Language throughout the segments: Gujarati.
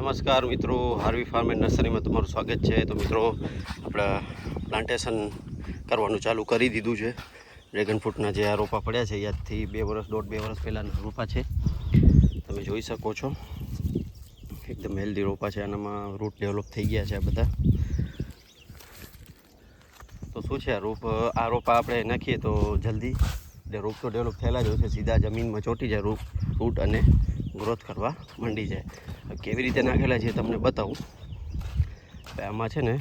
નમસ્કાર મિત્રો, હાર્વી ફાર્મ એન્ડ નર્સરીમાં તમારું સ્વાગત છે. તો મિત્રો, આપણે પ્લાન્ટેશન કરવાનું ચાલુ કરી દીધું છે. ડ્રેગન ફ્રૂટના જે આ રોપા પડ્યા છે યાદથી 2 વર્ષ પહેલાંના રોપા છે. તમે જોઈ શકો છો, એકદમ હેલ્ધી રોપા છે. આનામાં રૂટ ડેવલપ થઈ ગયા છે આ બધા. તો શું છે, આ રોપા આપણે નાખીએ તો જલ્દી રૂટ તો ડેવલપ થયેલા જ હોય છે, સીધા જમીનમાં ચોંટી જાય રૂટ અને ગ્રોથ કરવા માંડી જાય. કેવી રીતે નાખેલા છે તમને બતાવું. આમાં છે ને,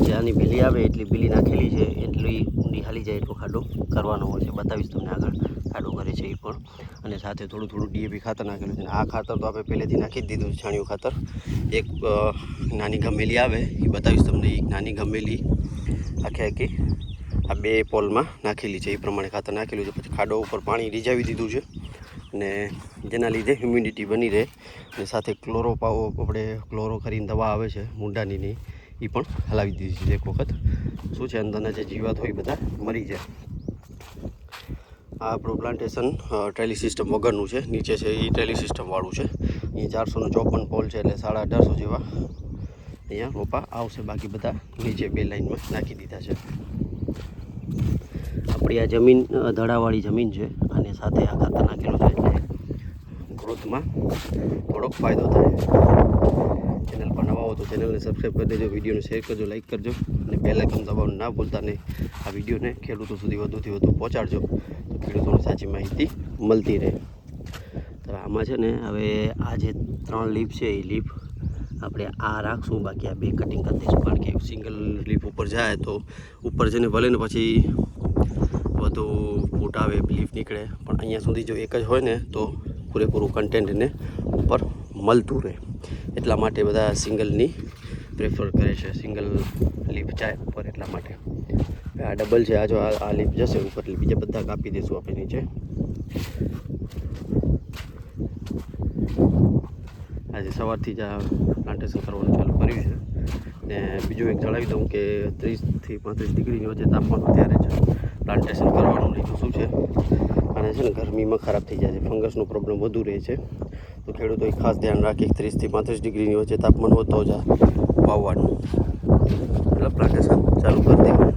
જે આની બીલી આવે એટલી બીલી નાખેલી છે, એટલી ઊંડી હાલી જાય એટલો ખાડો કરવાનો હોય છે. બતાવીશ તમને આગળ ખાડો કરે છે એ પણ. અને સાથે થોડું DAP ખાતર નાખેલું છે. આ ખાતર તો આપણે પહેલેથી નાખી જ દીધું છે, છાણિયું ખાતર. એક નાની ગમેલી આવે એ બતાવીશ તમને. એક નાની ગમેલી આખી આ 2 પોલમાં નાખેલી છે, એ પ્રમાણે ખાતર નાખેલું છે. પછી ખાડો ઉપર પાણી રીઝાવી દીધું છે, ને જેના લીધે હ્યુમિડિટી બની રહે. અને સાથે ક્લોરો કરીને દવા આવે છે મૂંડાની, એ પણ હલાવી દીધી છે એક વખત. શું છે, અંદરના જે જીવાત હોય બધા મરી જાય. આ આપણું પ્લાન્ટેશન ટ્રેલી સિસ્ટમ વગરનું છે. નીચે છે એ ટ્રેલી સિસ્ટમવાળું છે. અહીંયા 454 પોલ છે, એટલે 1850 જેવા અહીંયા રોપા આવશે. બાકી બધા નીચે 2 લાઇનમાં નાખી દીધા છે. આપણી આ જમીન ધડાવાળી જમીન છે, અને સાથે આ ખાતર નાખેલું છે એટલે ગ્રોથમાં થોડોક ફાયદો થાય. ચેનલ પર નવા હો તો ચેનલને સબસ્ક્રાઈબ કરી દેજો, વિડીયોને શેર કરજો, લાઇક કરજો, અને બેલ આઇકન દબાવવાનું ના ભૂલતા નહીં. આ વિડીયોને ખેડૂતો સુધી વધુથી વધુ પહોંચાડજો, તો ખેડૂતોને સાચી માહિતી મળતી રહે. તો આમાં છે ને, હવે આ જે 3 લીફ છે એ લીફ આપણે આ રાખશું, બાકી આ 2 કટિંગ કરી દઈશું. કારણ કે સિંગલ લીફ ઉપર જાય તો ઉપર છે ને, ભલે ને પછી વધુ ફૂટ આવે, લીફ નીકળે, પણ અહીંયા સુધી જો એક જ હોય ને તો પૂરેપૂરું કન્ટેન્ટ એને ઉપર મળતું રહે. એટલા માટે બધા સિંગલની પ્રેફર કરે છે, સિંગલ લીફ જાય ઉપર. એટલા માટે આ ડબલ છે. આ જો આ લીફ જશે ઉપર, એટલે બીજા બધા કાપી દઈશું આપણે નીચે. આજે સવારથી જ આ પ્લાન્ટેશન કરવાનું ચાલુ કર્યું છે. ને બીજું એક જણાવી દઉં કે 30 થી 35 ડિગ્રીની વચ્ચે તાપમાન અત્યારે જ પ્લાન્ટેશન કરવાનું. નહીં તો શું છે, અને છે ને ગરમીમાં ખરાબ થઈ જાય છે, ફંગસનો પ્રોબ્લેમ વધુ રહે છે. તો ખેડૂતોએ ખાસ ધ્યાન રાખી 30 થી 35 ડિગ્રીની વચ્ચે તાપમાન હોય તો જ વાવવાનું, એટલે પ્લાન્ટેશન ચાલુ કરી દેવાનું.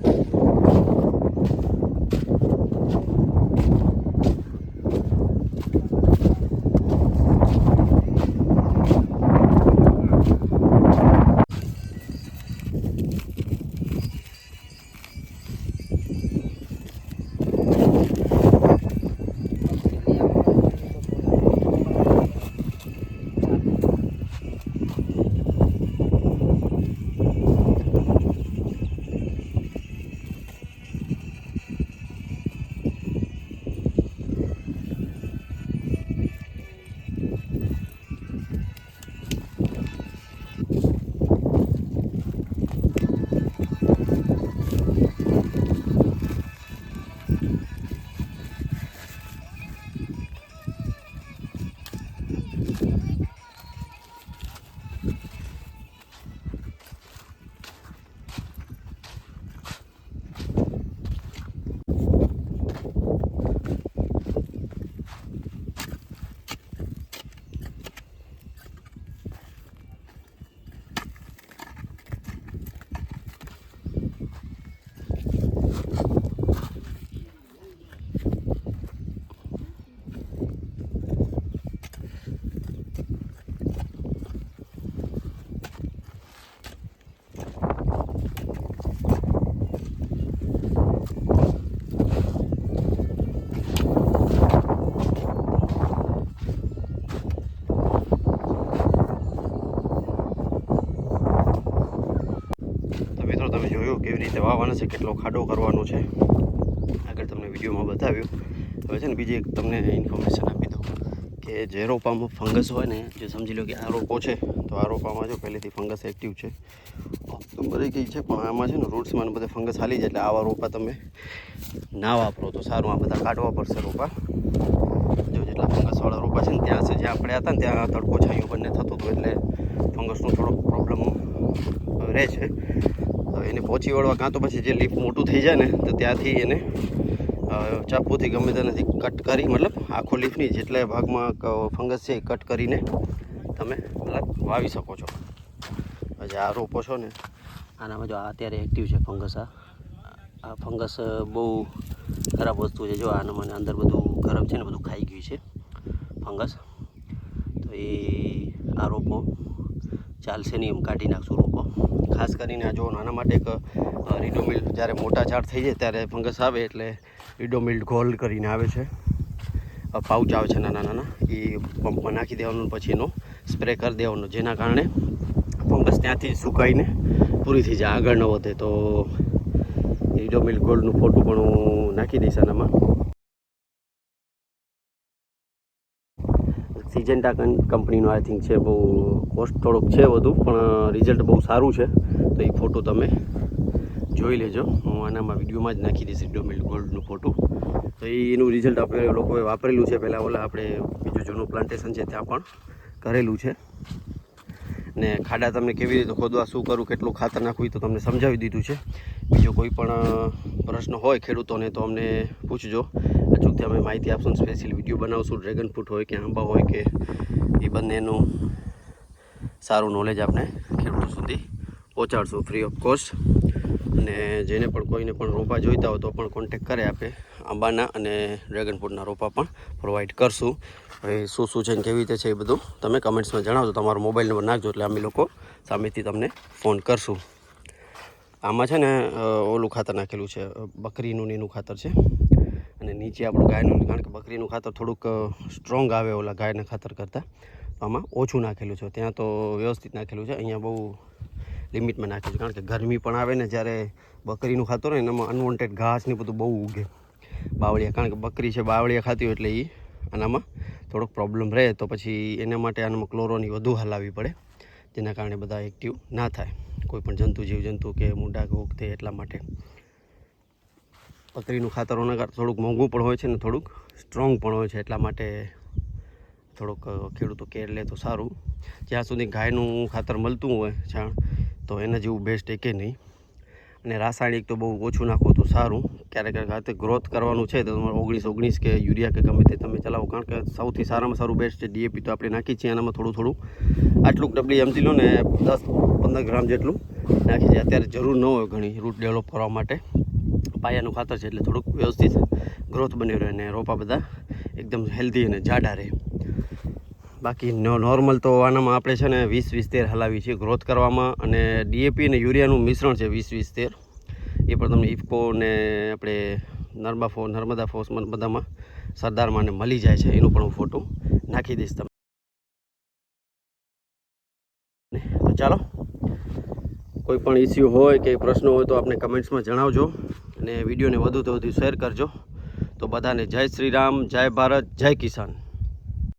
તમે જોયું કેવી રીતે વાવવાના છે, કેટલો ખાડો કરવાનો છે, આગળ તમને વિડીયોમાં બતાવ્યું. હવે છે ને, બીજી એક તમને ઇન્ફોર્મેશન આપી દઉં કે જે રોપામાં ફંગસ હોય ને, જે સમજી લો કે આ રોપો છે, તો આ રોપામાં જો પહેલેથી ફંગસ એક્ટિવ છે, તો મરી ગઈ છે, પણ આમાં છે ને રૂટ્સમાં બધે ફંગસ હાલી જાય. એટલે આવા રોપા તમે ના વાપરો તો સારું. આ બધા કાઢવા પડશે રોપા. જો જેટલા ફંગસવાળા રોપા છે ને, ત્યાં છે, જ્યાં આપણે હતા ને ત્યાં તડકો છાંયો બંને થતું હતું, એટલે ફંગસનો થોડોક પ્રોબ્લેમ રહે છે. એને પહોંચી વળવા, કાં તો પછી જે લીફ મોટું થઈ જાય ને, તો ત્યાંથી એને ચાકુથી ગમે તેનાથી કટ કરી, મતલબ આખો લીફની જેટલા ભાગમાં ફંગસ છે એ કટ કરીને તમે કલાક વાવી શકો છો. હજી આ રોપો છો ને આનામાં જો આ અત્યારે એક્ટિવ છે ફંગસ. આ ફંગસ બહુ ખરાબ વસ્તુ છે. જો આના મને અંદર બધું ખરાબ છે ને બધું ખાઈ ગયું છે ફંગસ. તો એ આ રોપો ચાલશે નહીં, એમ કાઢી નાખશું રોપો. ખાસ કરીને આ જો આના માટે એક રીડોમિલ, જ્યારે મોટા ઝાડ થઈ જાય ત્યારે ફંગસ આવે એટલે રીડોમિલ ગોલ્ડ કરીને આવે છે, પાઉચ આવે છે નાના નાના, એ પંપમાં નાખી દેવાનું, પછી એનો સ્પ્રે કરી દેવાનો, જેના કારણે ફંગસ ત્યાંથી સુકાઈને પૂરી થઈ જાય, આગળ ન વધે. તો રીડોમિલ ગોલ્ડનું ફોટો પણ હું નાખી દઈશ આનામાં. સિજન્ટા કંપનીનું આઈ થિંક છે. બહુ કોસ્ટ થોડોક છે વધુ, પણ રિઝલ્ટ બહુ સારું છે. તો એ ફોટો તમે જોઈ લેજો. હું આનામાં વિડીયોમાં જ નાખી દઈશ રીડોમિલ ગોલ્ડનું ફોટો. તો એનું રિઝલ્ટ આપણે લોકોએ વાપરેલું છે પહેલાં. ઓલા આપણે બીજું જૂનું પ્લાન્ટેશન છે ત્યાં પણ કરેલું છે. ને ખાડા તમને કેવી રીતે ખોદવા, શું કરવું, કેટલું ખાતર નાખવું, તો તમને સમજાવી દીધું છે. બીજો કોઈ પણ પ્રશ્ન હોય ખેડૂતોને તો અમને પૂછજો, અચૂકથી અમે માહિતી આપશું. સ્પેશિયલ વિડીયો બનાવશું. ડ્રેગન ફ્રૂટ હોય કે આંબા હોય કે એ બંનેનું સારું નોલેજ આપણે ખેડૂતો સુધી પહોંચાડશું ફ્રી ઓફ કોસ્ટ. અને જેને પણ કોઈને પણ રોપા જોઈતા હોય તો પણ કોન્ટેક કરે. આપે આંબાના અને ડ્રેગન ફ્રૂટના રોપા પણ પ્રોવાઈડ કરશું. હવે શું છે ને કેવી રીતે છે એ બધું તમે કમેન્ટ્સમાં જણાવજો. તમારો મોબાઈલ નંબર નાખજો એટલે અમે લોકો સામેથી તમને ફોન કરશું. આમાં છે ને ઓલું ખાતર નાખેલું છે, બકરીનું એનું ખાતર છે. અને નીચે આપણું ગાયનું, કારણ કે બકરીનું ખાતર થોડુંક સ્ટ્રોંગ આવે ઓલા ગાયના ખાતર કરતાં, તો આમાં ઓછું નાખેલું છે. ત્યાં તો વ્યવસ્થિત નાખેલું છે, અહીંયા બહુ લિમિટમાં નાખેલું છે. કારણ કે ગરમી પણ આવે ને, જ્યારે બકરીનું ખાતર હોય ને એનામાં અનવોન્ટેડ ઘાસ ને બધું બહુ ઉગે, બાવળિયા. કારણ કે બકરી છે બાવળિયા ખાતી હોય એટલે એ આનામાં થોડોક પ્રોબ્લેમ રહે. તો પછી એના માટે આનામાં ક્લોરોની વધુ હલાવવી પડે, જેના કારણે બધા એક્ટિવ ના થાય, કોઈ પણ જંતુ, જીવજંતુ કે મૂંડા કે ઉગતે. એટલા માટે બકરીનું ખાતર થોડુંક મોંઘું પણ હોય છે ને થોડુંક સ્ટ્રોંગ પણ હોય છે. એટલા માટે થોડુંક ખેડૂતો કેર લે તો સારું. જ્યાં સુધી ગાયનું ખાતર મળતું હોય છાણ, તો એના જેવું બેસ્ટ એકે નહીં. અને રાસાયણિક તો બહુ ઓછું નાખો તો સારું. ક્યારેક ખાતે ગ્રોથ કરવાનું છે તો તમારે 19-19 કે યુરિયા કે ગમે તે તમે ચલાવો. કારણ કે સૌથી સારામાં સારું બેસ્ટ છે ડીએપી. તો આપણે નાખી છીએ આનામાં થોડું આટલું WMC લો ને 10-15 ગ્રામ જેટલું નાખી છે. અત્યારે જરૂર ન હોય ઘણી, રૂટ ડેવલપ કરવા માટે પાયાનું ખાતર છે એટલે થોડુંક વ્યવસ્થિત ગ્રોથ બની રહે અને રોપા બધા એકદમ હેલ્ધી અને જાડા રહે. બાકી નોર્મલ તો આનામાં આપણે છે ને 20-20-13 હલાવી છીએ ગ્રોથ કરવામાં. અને ડીએપી અને યુરિયાનું મિશ્રણ છે 20-20-13. એ પણ તમને ઇફકો ને આપણે નર્મદા ફોર્સ બધામાં સરદારમાં ને મળી જાય છે. એનું પણ હું ફોટો નાખી દઈશ તમને. તો ચાલો, કોઈ પણ ઇસ્યુ હોય કે પ્રશ્નો હોય તો આપણે કમેન્ટ્સમાં જણાવજો. અને વિડીયોને વધુ તો વધુ શેર કરજો. તો બધાને જય શ્રી રામ, જય ભારત, જય કિસાન.